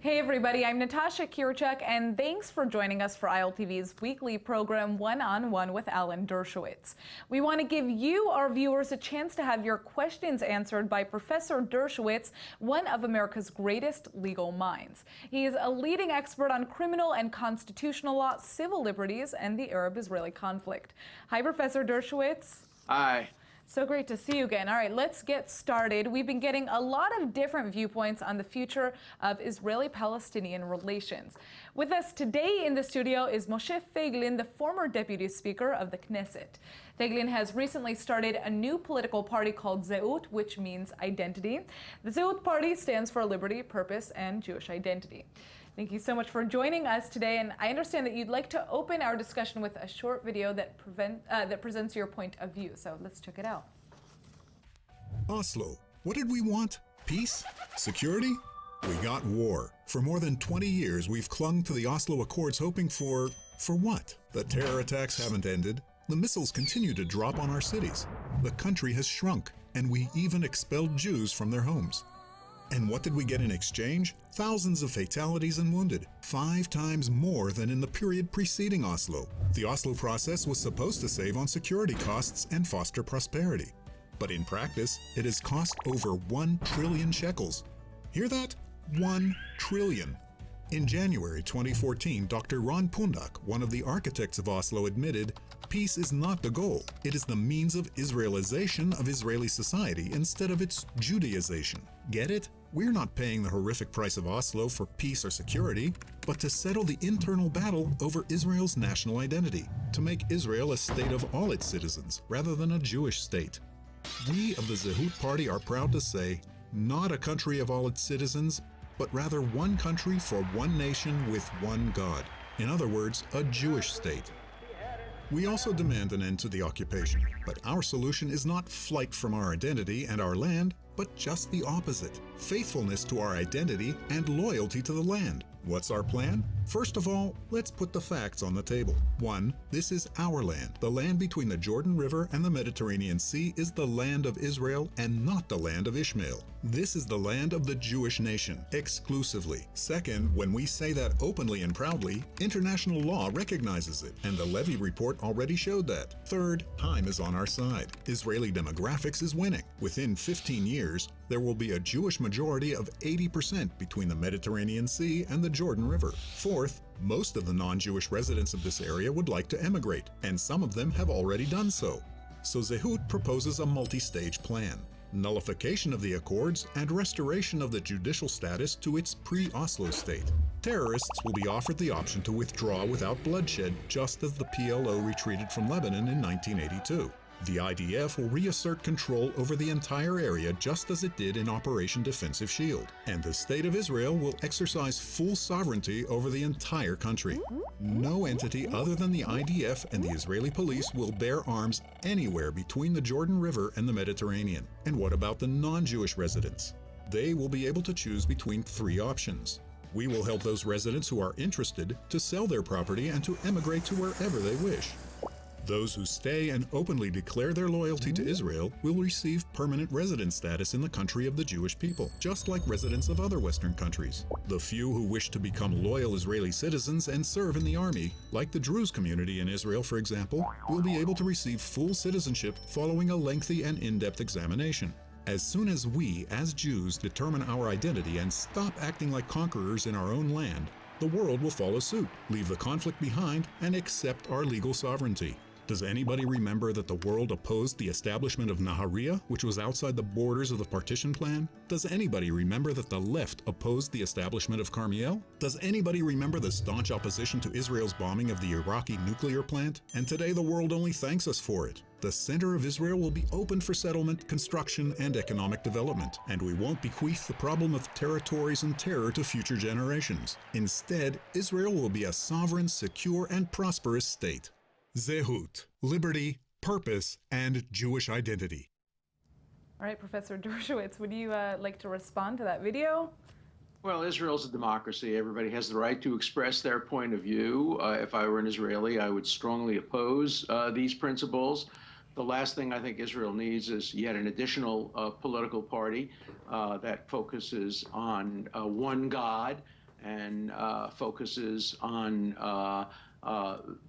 Hey everybody, I'm Natasha Kirchak, and thanks for joining us for ILTV's weekly program, One-on-One with Alan Dershowitz. We want to give you, our viewers, a chance to have your questions answered by Professor Dershowitz, one of America's greatest legal minds. He is a leading expert on criminal and constitutional law, civil liberties, and the Arab-Israeli conflict. Hi, Professor Dershowitz. Hi. So great to see you again. All right, let's get started. We've been getting a lot of different viewpoints on the future of Israeli-Palestinian relations. With us today in the studio is Moshe Feiglin, the former deputy speaker of the Knesset. Feiglin has recently started a new political party called Zeut, which means identity. The Zeut party stands for liberty, purpose, and Jewish identity. Thank you so much for joining us today, and I understand that you'd like to open our discussion with a short video that presents your point of view, so let's check it out. Oslo. What did we want? Peace? Security? We got war. For more than 20 years, we've clung to the Oslo Accords hoping for what? The terror attacks haven't ended. The missiles continue to drop on our cities. The country has shrunk, and we even expelled Jews from their homes. And what did we get in exchange? Thousands of fatalities and wounded, 5 times more than in the period preceding Oslo. The Oslo process was supposed to save on security costs and foster prosperity. But in practice, it has cost over 1 trillion shekels. Hear that? 1 trillion. In January 2014, Dr. Ron Pundak, one of the architects of Oslo, admitted, peace is not the goal. It is the means of Israelization of Israeli society instead of its Judaization. Get it? We're not paying the horrific price of Oslo for peace or security, but to settle the internal battle over Israel's national identity, to make Israel a state of all its citizens rather than a Jewish state. We of the Zeut Party are proud to say, not a country of all its citizens, but rather one country for one nation with one God. In other words, a Jewish state. We also demand an end to the occupation, but our solution is not flight from our identity and our land, but just the opposite, faithfulness to our identity and loyalty to the land. What's our plan? First of all, let's put the facts on the table. 1. This is our land. The land between the Jordan River and the Mediterranean Sea is the land of Israel and not the land of Ishmael. This is the land of the Jewish nation, exclusively. Second, when we say that openly and proudly, international law recognizes it, and the Levy report already showed that. Third, time is on our side. Israeli demographics is winning. Within 15 years, there will be a Jewish majority of 80% between the Mediterranean Sea and the Jordan River. Fourth, most of the non-Jewish residents of this area would like to emigrate, and some of them have already done so. So Zeut proposes a multi-stage plan: nullification of the accords and restoration of the judicial status to its pre-Oslo state. Terrorists will be offered the option to withdraw without bloodshed, just as the PLO retreated from Lebanon in 1982. The IDF will reassert control over the entire area just as it did in Operation Defensive Shield. And the State of Israel will exercise full sovereignty over the entire country. No entity other than the IDF and the Israeli police will bear arms anywhere between the Jordan River and the Mediterranean. And what about the non-Jewish residents? They will be able to choose between 3 options. We will help those residents who are interested to sell their property and to emigrate to wherever they wish. Those who stay and openly declare their loyalty to Israel will receive permanent resident status in the country of the Jewish people, just like residents of other Western countries. The few who wish to become loyal Israeli citizens and serve in the army, like the Druze community in Israel, for example, will be able to receive full citizenship following a lengthy and in-depth examination. As soon as we, as Jews, determine our identity and stop acting like conquerors in our own land, the world will follow suit, leave the conflict behind, and accept our legal sovereignty. Does anybody remember that the world opposed the establishment of Nahariya, which was outside the borders of the partition plan? Does anybody remember that the left opposed the establishment of Carmiel? Does anybody remember the staunch opposition to Israel's bombing of the Iraqi nuclear plant? And today the world only thanks us for it. The center of Israel will be open for settlement, construction, and economic development, and we won't bequeath the problem of territories and terror to future generations. Instead, Israel will be a sovereign, secure, and prosperous state. Zeut, liberty, purpose, and Jewish identity. All right, Professor Dershowitz, would you like to respond to that video? Well, Israel's a democracy. Everybody has the right to express their point of view. If I were an Israeli, I would strongly oppose these principles. The last thing I think Israel needs is yet an additional political party that focuses on one God and focuses on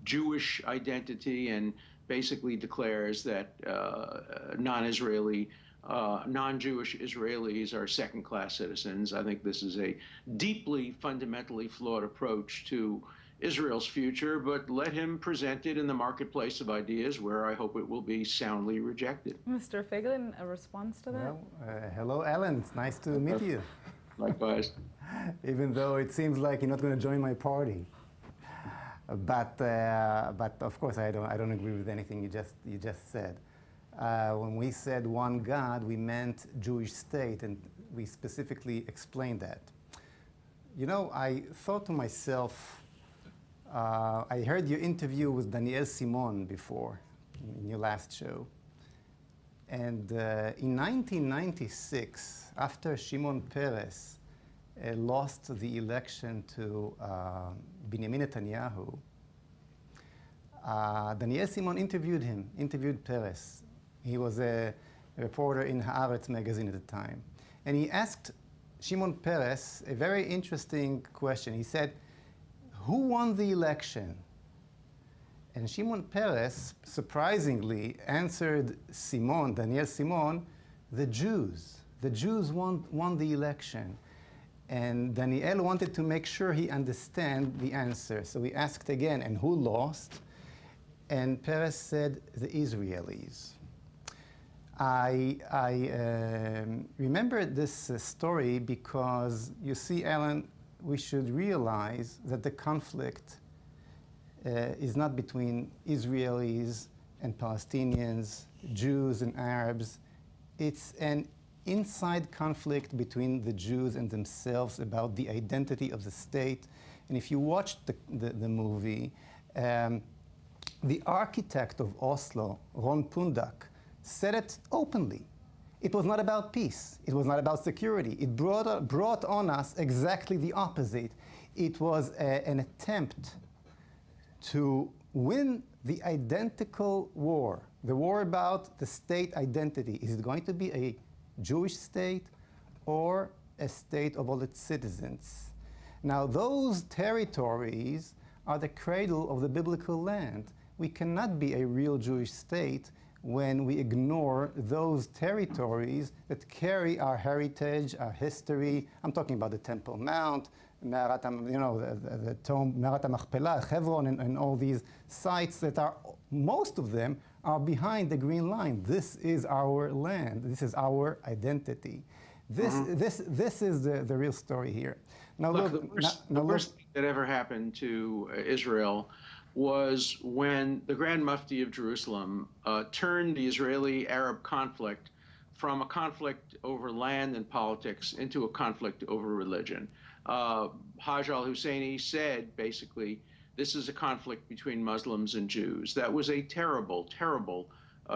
Jewish identity and basically declares that non-Israeli, non-Jewish Israelis are second-class citizens. I think this is a deeply, fundamentally flawed approach to Israel's future, but let him present it in the marketplace of ideas where I hope it will be soundly rejected. Mr. Feiglin, a response to that? Well, hello, Alan. It's nice to meet you. Likewise. Even though it seems like you're not going to join my party. But of course, I don't agree with anything you just said. When we said one God, we meant Jewish state, and we specifically explained that. You know, I thought to myself, I heard your interview with Daniel Simon before, in your last show. And in 1996, after Shimon Peres lost the election to Benjamin Netanyahu, Daniel Simon interviewed Peres. He was a reporter in Haaretz magazine at the time. And he asked Shimon Peres a very interesting question. He said, "Who won the election?" And Shimon Peres surprisingly answered Daniel Simon, "The Jews. The Jews won the election." And Daniel wanted to make sure he understand the answer. So he asked again, "And who lost?" And Peres said, "The Israelis." I remember this story because, you see, Alan, we should realize that the conflict is not between Israelis and Palestinians, Jews and Arabs. It's an inside conflict between the Jews and themselves about the identity of the state. And if you watch the movie, the architect of Oslo, Ron Pundak, said it openly. It was not about peace. It was not about security. It brought on us exactly the opposite. It was an attempt to win the identical war, the war about the state identity. Is it going to be a Jewish state or a state of all its citizens? Now, those territories are the cradle of the biblical land. We cannot be a real Jewish state when we ignore those territories that carry our heritage, our history. I'm talking about the Temple Mount, the tomb, Me'arat HaMachpelah, Hebron, and all these sites that are, most of them are behind the Green Line. This is our land. This is our identity. This is the real story here. Now, look, the worst thing that ever happened to Israel was when the Grand Mufti of Jerusalem turned the Israeli-Arab conflict from a conflict over land and politics into a conflict over religion. Hajj al-Husseini said, basically, this is a conflict between Muslims and Jews. That was a terrible, terrible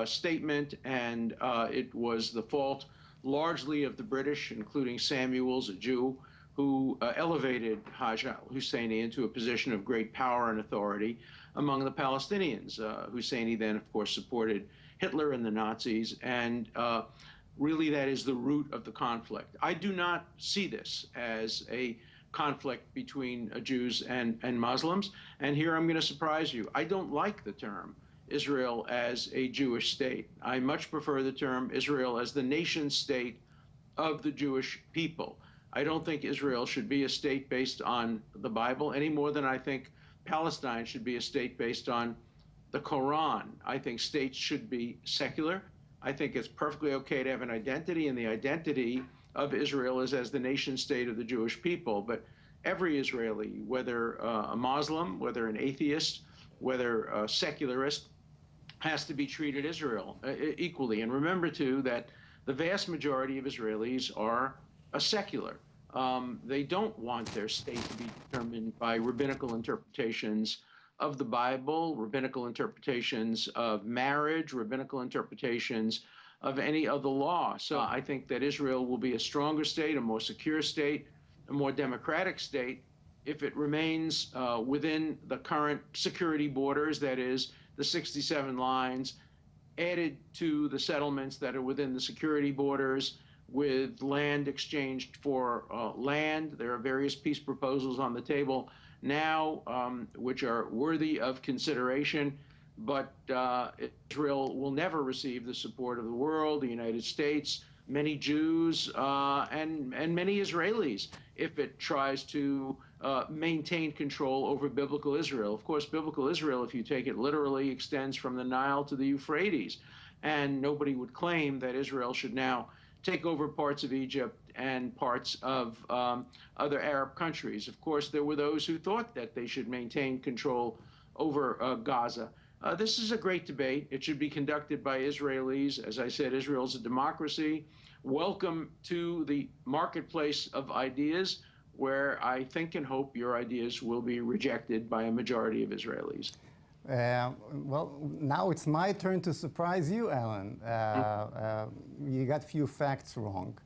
statement, and it was the fault largely of the British, including Samuels, a Jew, who elevated Hajj al-Husseini into a position of great power and authority among the Palestinians. Husseini then, of course, supported Hitler and the Nazis, and really that is the root of the conflict. I do not see this as a conflict between Jews and Muslims, and here I'm going to surprise you. I don't like the term Israel as a Jewish state. I much prefer the term Israel as the nation state of the Jewish people. I don't think Israel should be a state based on the Bible any more than I think Palestine should be a state based on the Quran. I think states should be secular. I think it's perfectly okay to have an identity, and the identity of Israel is as the nation state of the Jewish people. But every Israeli, whether a Muslim, whether an atheist, whether a secularist, has to be treated Israel equally. And remember, too, that the vast majority of Israelis are secular. They don't want their state to be determined by rabbinical interpretations of the Bible, rabbinical interpretations of marriage, rabbinical interpretations of any other law. So I think that Israel will be a stronger state, a more secure state, a more democratic state, if it remains within the current security borders, that is, the 67 lines, added to the settlements that are within the security borders, with land exchanged for land. There are various peace proposals on the table now, which are worthy of consideration, but Israel will never receive the support of the world, the United States, many Jews, and many Israelis if it tries to maintain control over biblical Israel. Of course, biblical Israel, if you take it literally, extends from the Nile to the Euphrates, and nobody would claim that Israel should now take over parts of Egypt and parts of other Arab countries. Of course, there were those who thought that they should maintain control over Gaza. This is a great debate. It should be conducted by Israelis. As I said, Israel's a democracy. Welcome to the marketplace of ideas, where I think and hope your ideas will be rejected by a majority of Israelis. Well, now it's my turn to surprise you, Alan. You got few facts wrong.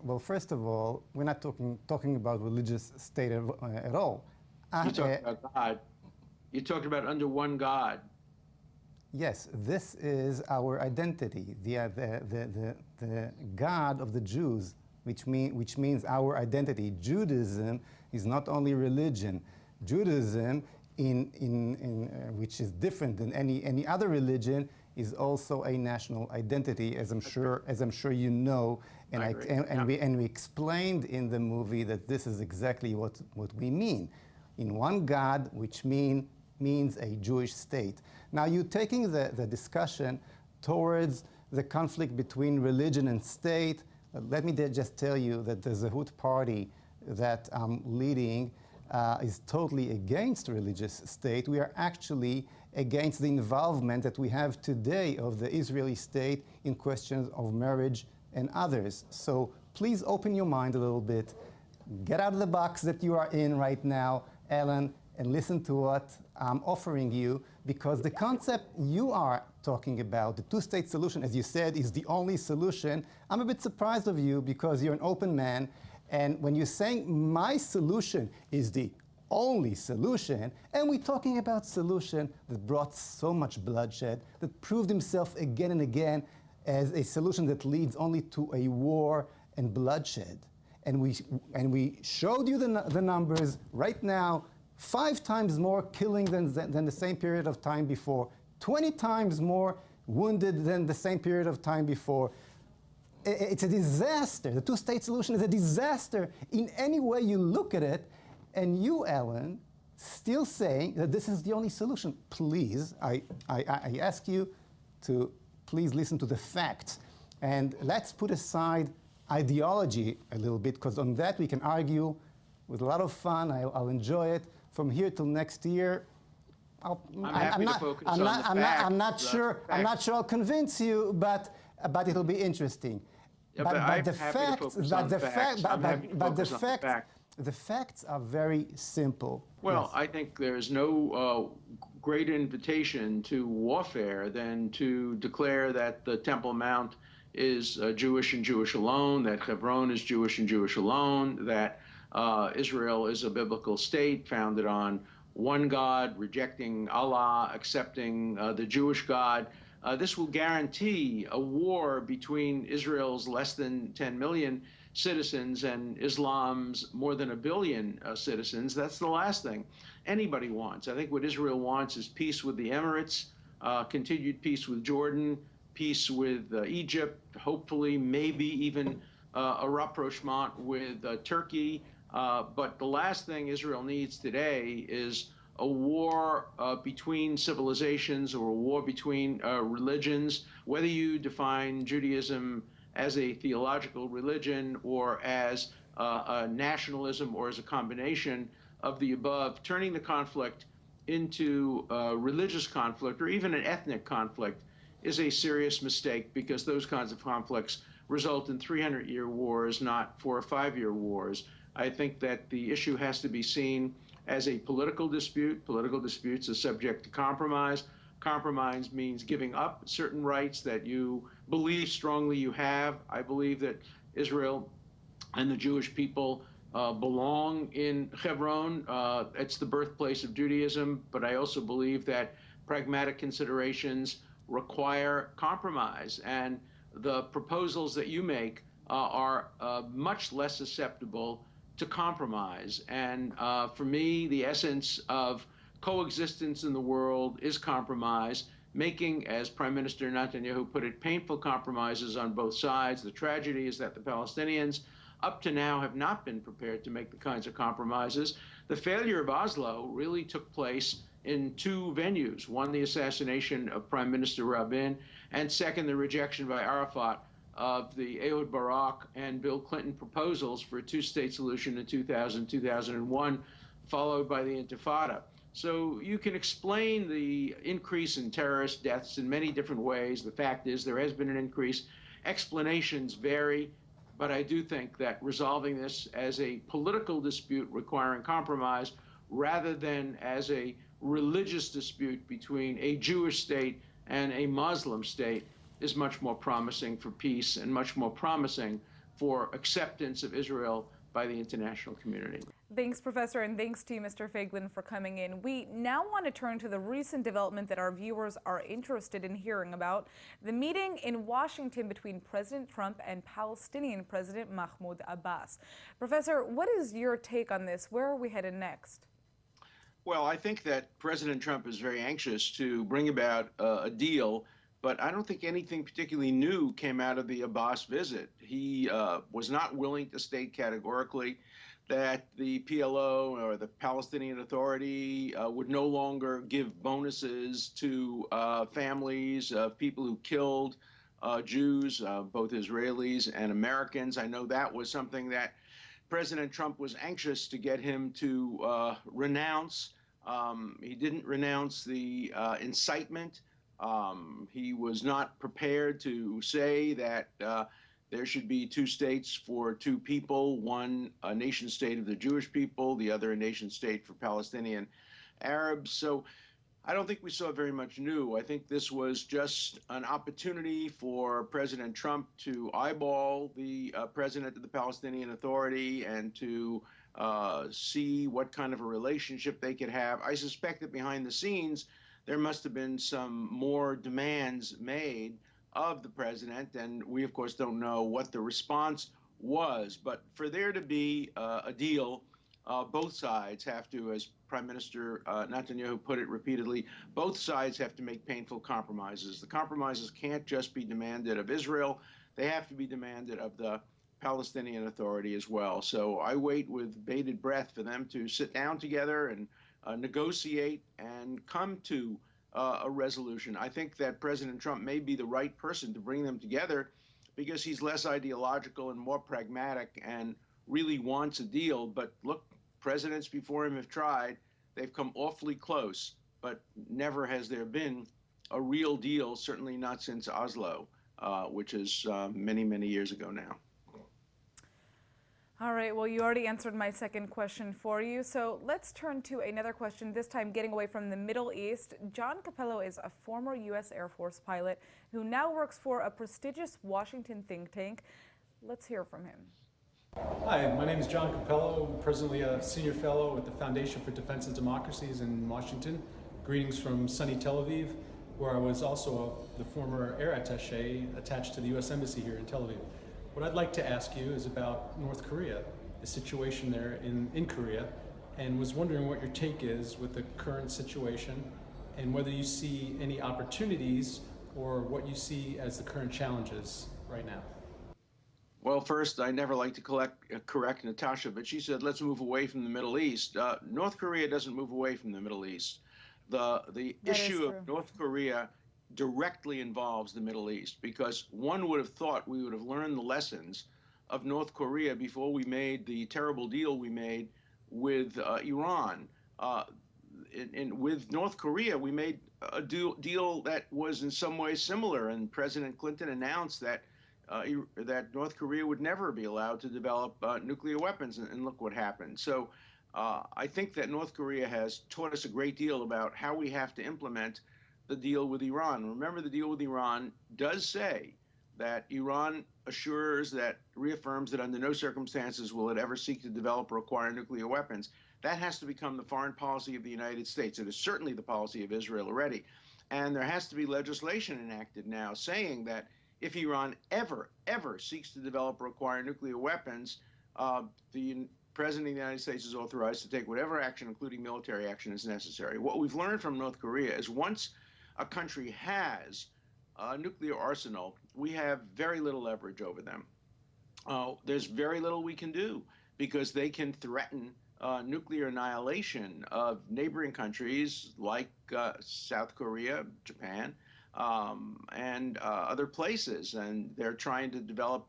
Well, first of all, we're not talking about religious state at all. You're talking about God. You're talking about under one God. Yes, this is our identity, the God of the Jews, which means our identity. Judaism is not only religion. Judaism, which is different than any other religion, is also a national identity, as I'm sure you know. And we explained in the movie that this is exactly what we mean. In one God, which means a Jewish state. Now you're taking the discussion towards the conflict between religion and state. Let me just tell you that the Zehut party that I'm leading is totally against religious state. We are actually against the involvement that we have today of the Israeli state in questions of marriage and others. So please open your mind a little bit. Get out of the box that you are in right now, Alan, and listen to what I'm offering you, because the concept you are talking about, the two-state solution, as you said, is the only solution. I'm a bit surprised of you because you're an open man, and when you're saying my solution is the only solution, and we're talking about solution that brought so much bloodshed, that proved himself again and again as a solution that leads only to a war and bloodshed. And we showed you the numbers right now. 5 times more killing than the same period of time before, 20 times more wounded than the same period of time before. It's a disaster. The two-state solution is a disaster in any way you look at it. And you, Alan, still saying that this is the only solution. Please, I ask you to please listen to the facts. And let's put aside ideology a little bit, because on that we can argue with a lot of fun. I'll enjoy it. From here till next year, I'm not sure I'll convince you, but it'll be interesting. Yeah, the facts are very simple. Well, yes. I think there's no greater invitation to warfare than to declare that the Temple Mount is Jewish and Jewish alone, that Hebron is Jewish and Jewish alone, that Israel is a biblical state founded on one God, rejecting Allah, accepting the Jewish God. This will guarantee a war between Israel's less than 10 million citizens and Islam's more than 1 billion citizens. That's the last thing anybody wants. I think what Israel wants is peace with the Emirates, continued peace with Jordan, peace with Egypt, hopefully maybe even a rapprochement with Turkey. But the last thing Israel needs today is a war between civilizations or a war between religions, whether you define Judaism as a theological religion or as a nationalism or as a combination of the above. Turning the conflict into religious conflict or even an ethnic conflict is a serious mistake, because those kinds of conflicts result in 300-year wars, not 4 or 5-year wars. I think that the issue has to be seen as a political dispute. Political disputes are subject to compromise. Compromise means giving up certain rights that you believe strongly you have. I believe that Israel and the Jewish people belong in Hebron. It's the birthplace of Judaism, but I also believe that pragmatic considerations require compromise. And the proposals that you make are much less susceptible to compromise. And for me, the essence of coexistence in the world is compromise, making, as Prime Minister Netanyahu put it, painful compromises on both sides. The tragedy is that the Palestinians, up to now, have not been prepared to make the kinds of compromises. The failure of Oslo really took place in two venues. One, the assassination of Prime Minister Rabin, and second, the rejection by Arafat of the Ehud Barak and Bill Clinton proposals for a two-state solution in 2000, 2001, followed by the Intifada. So you can explain the increase in terrorist deaths in many different ways. The fact is there has been an increase. Explanations vary, but I do think that resolving this as a political dispute requiring compromise rather than as a religious dispute between a Jewish state and a Muslim state is much more promising for peace and much more promising for acceptance of Israel by the international community. Thanks, Professor, and thanks to you, Mr. Feiglin, for coming in. We now want to turn to the recent development that our viewers are interested in hearing about, the meeting in Washington between President Trump and Palestinian President Mahmoud Abbas. Professor, what is your take on this? Where are we headed next? Well, I think that President Trump is very anxious to bring about a deal, but I don't think anything particularly new came out of the Abbas visit. He was not willing to state categorically that the PLO or the Palestinian Authority would no longer give bonuses to families of people who killed Jews, both Israelis and Americans. I know that was something that President Trump was anxious to get him to renounce. He didn't renounce the incitement. He was not prepared to say that there should be two states for two people, one a nation state of the Jewish people, the other a nation state for Palestinian Arabs. So I don't think we saw very much new. I think this was just an opportunity for President Trump to eyeball the president of the Palestinian Authority and to see what kind of a relationship they could have. I suspect that behind the scenes, there must have been some more demands made of the president, and we, of course, don't know what the response was. But for there to be a deal, both sides have to, as Prime Minister Netanyahu put it repeatedly, both sides have to make painful compromises. The compromises can't just be demanded of Israel. They have to be demanded of the Palestinian Authority as well. So I wait with bated breath for them to sit down together and negotiate and come to a resolution. I think that President Trump may be the right person to bring them together because he's less ideological and more pragmatic and really wants a deal. But look, presidents before him have tried. They've come awfully close, but never has there been a real deal, certainly not since Oslo, which is many, many years ago now. All right, well, you already answered my second question for you. So let's turn to another question, this time getting away from the Middle East. John Capello is a former U.S. Air Force pilot who now works for a prestigious Washington think tank. Let's hear from him. Hi, my name is John Capello. I'm presently a senior fellow with the Foundation for Defense and Democracies in Washington. Greetings from sunny Tel Aviv, where I was also the former air attaché attached to the U.S. Embassy here in Tel Aviv. What I'd like to ask you is about North Korea, the situation there in Korea, and was wondering what your take is with the current situation and whether you see any opportunities or what you see as the current challenges right now. Well, first, I never like to correct Natasha, but she said, let's move away from the Middle East. North Korea doesn't move away from the Middle East. The issue of North Korea directly involves the Middle East, because one would have thought we would have learned the lessons of North Korea before we made the terrible deal we made with Iran. With North Korea, we made a deal that was in some ways similar, and President Clinton announced that that North Korea would never be allowed to develop nuclear weapons, and look what happened. So I think that North Korea has taught us a great deal about how we have to implement the deal with Iran. Remember, the deal with Iran does say that Iran reaffirms that under no circumstances will it ever seek to develop or acquire nuclear weapons. That has to become the foreign policy of the United States. It is certainly the policy of Israel already. And there has to be legislation enacted now saying that if Iran ever seeks to develop or acquire nuclear weapons, the President of the United States is authorized to take whatever action, including military action, is necessary. What we've learned from North Korea is once a country has a nuclear arsenal, we have very little leverage over them. There's very little we can do because they can threaten nuclear annihilation of neighboring countries like South Korea, Japan, and other places. And they're trying to develop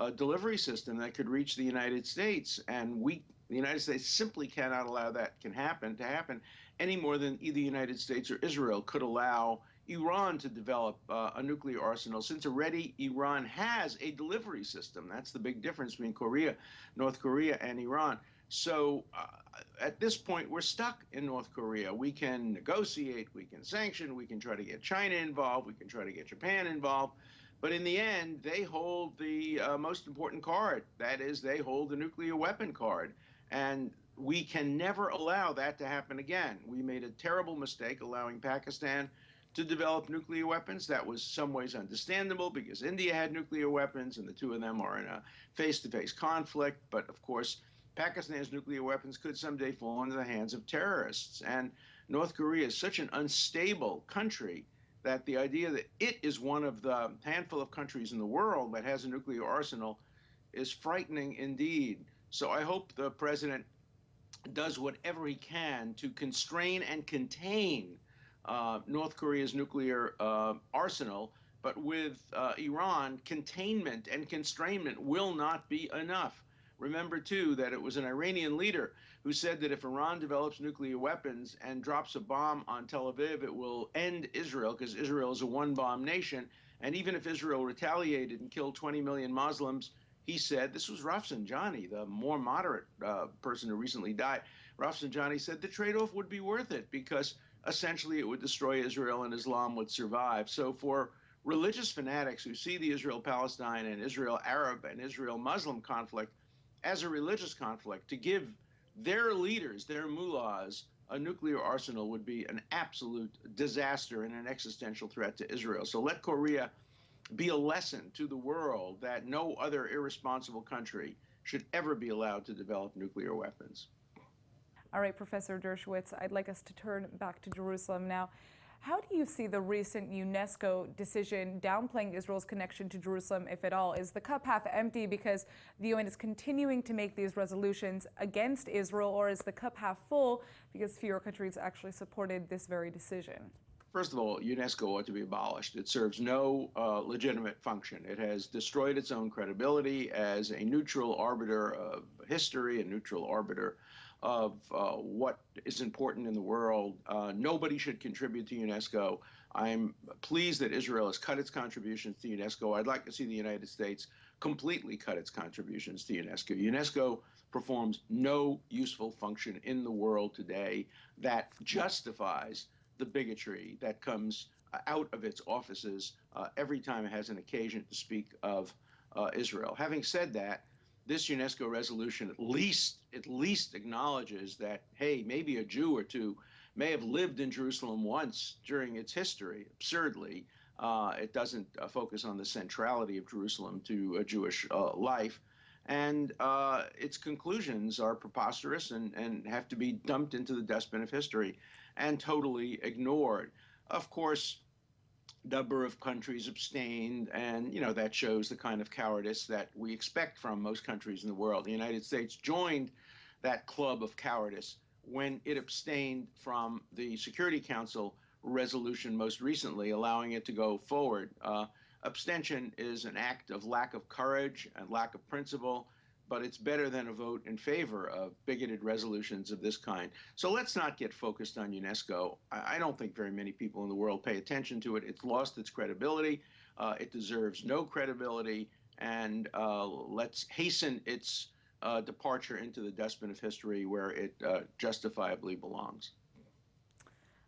a delivery system that could reach the United States. And the United States simply cannot allow that to happen any more than either the United States or Israel could allow Iran to develop a nuclear arsenal, since already Iran has a delivery system. That's the big difference between North Korea and Iran. So at this point, we're stuck in North Korea. We can negotiate, we can sanction, we can try to get China involved, we can try to get Japan involved. But in the end, they hold the most important card. That is, they hold the nuclear weapon card. And we can never allow that to happen again. We made a terrible mistake allowing Pakistan to develop nuclear weapons. That was some ways understandable because India had nuclear weapons and the two of them are in a face-to-face conflict. But of course, Pakistan's nuclear weapons could someday fall into the hands of terrorists. And North Korea is such an unstable country that the idea that it is one of the handful of countries in the world that has a nuclear arsenal is frightening indeed. So I hope the president does whatever he can to constrain and contain North Korea's nuclear arsenal. But with Iran, containment and constrainment will not be enough. Remember, too, that it was an Iranian leader who said that if Iran develops nuclear weapons and drops a bomb on Tel Aviv, it will end Israel, because Israel is a one-bomb nation. And even if Israel retaliated and killed 20 million Muslims, he said, this was Rafsanjani, the more moderate person who recently died. Rafsanjani said the trade-off would be worth it because essentially it would destroy Israel and Islam would survive. So for religious fanatics who see the Israel-Palestine and Israel-Arab and Israel-Muslim conflict as a religious conflict, to give their leaders, their mullahs, a nuclear arsenal would be an absolute disaster and an existential threat to Israel. So let Korea be a lesson to the world that no other irresponsible country should ever be allowed to develop nuclear weapons. All right, Professor Dershowitz, I'd like us to turn back to Jerusalem now. How do you see the recent UNESCO decision downplaying Israel's connection to Jerusalem, if at all? Is the cup half empty because the UN is continuing to make these resolutions against Israel, or is the cup half full because fewer countries actually supported this very decision? First of all, UNESCO ought to be abolished. It serves no legitimate function. It has destroyed its own credibility as a neutral arbiter of history, a neutral arbiter of what is important in the world. Nobody should contribute to UNESCO. I'm pleased that Israel has cut its contributions to UNESCO. I'd like to see the United States completely cut its contributions to UNESCO. UNESCO performs no useful function in the world today that justifies the bigotry that comes out of its offices every time it has an occasion to speak of Israel. Having said that, this UNESCO resolution at least acknowledges that, hey, maybe a Jew or two may have lived in Jerusalem once during its history. Absurdly, it doesn't focus on the centrality of Jerusalem to a Jewish life. And its conclusions are preposterous and have to be dumped into the dustbin of history and totally ignored. Of course, a number of countries abstained, and that shows the kind of cowardice that we expect from most countries in the world. The United States joined that club of cowardice when it abstained from the Security Council resolution most recently, allowing it to go forward. Abstention is an act of lack of courage and lack of principle, but it's better than a vote in favor of bigoted resolutions of this kind. So let's not get focused on UNESCO. I don't think very many people in the world pay attention to it. It's lost its credibility. It deserves no credibility. And let's hasten its departure into the dustbin of history where it justifiably belongs.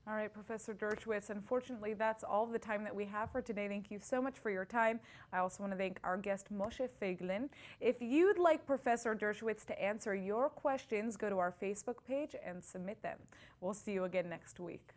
All right, Professor Dershowitz, unfortunately, that's all the time that we have for today. Thank you so much for your time. I also want to thank our guest, Moshe Feiglin. If you'd like Professor Dershowitz to answer your questions, go to our Facebook page and submit them. We'll see you again next week.